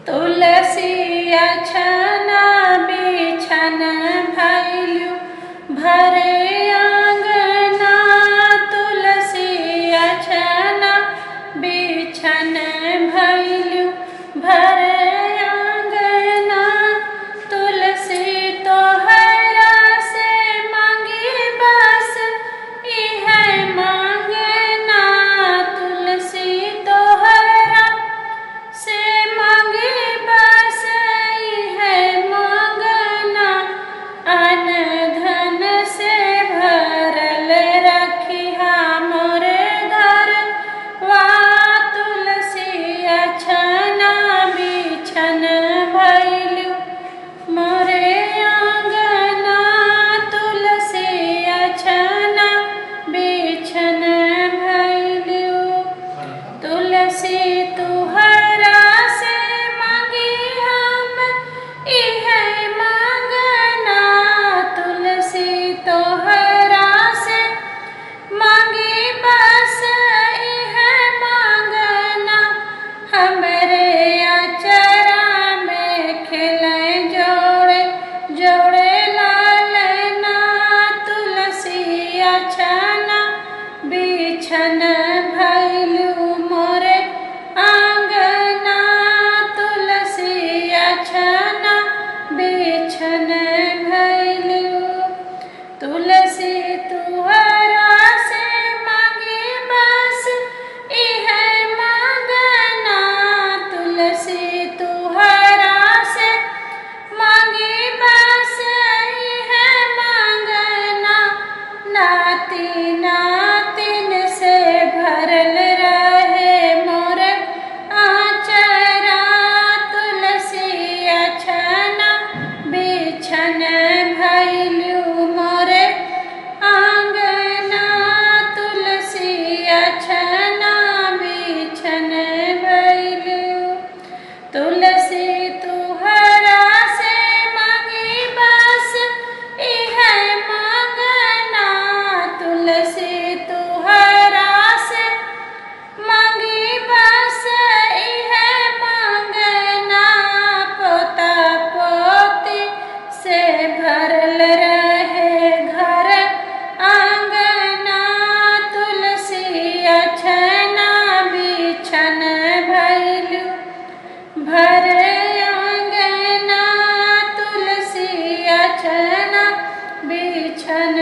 तुलसी अछना बिछन भैलू भरे आंगना। तुलसी अछना बिछन भैलू भरे आंगना। तुलसी तोहरा से मांगी बस इह मांगना। तुलसी तोहरा से मांगी बस इह मांगना। अन धन से भरल रखिहा मोरे घर वा। तुलसी अछना बिछन भैलू मोरे आंगना। तुलसी अछना बिछन भैलू। तुलसी तुहरा से मांगी हम इह मांगना। तुलसी तोहरा से मांगी बस इह मांगना। हमरे अचरा में खिले जोड़े जोड़े लालना। तुलसी अछना बिछन भैलू मोरे आंगना। तुलसी अछना बिछन भैलू। तुलसी तुहरा से मांगी बस इह मांगना। तुलसी तुहरा से मांगी बस इह मांगना। नाती नातिन से भरल रहे मोर आचरा। तुलसी अछना बिछन भैलू मोरे आंगना। तुलसी अछना बिछन भैलू। तुलसी तुहरा से मांगी बस इह मांगना। तुलसी तुहरा से मांगी बस इह मांगना। पोता पोती से भरल रहे घर आंगना। तुलसी अछना बिछन भैलू भरे आंगना। तुलसी अछना बिछन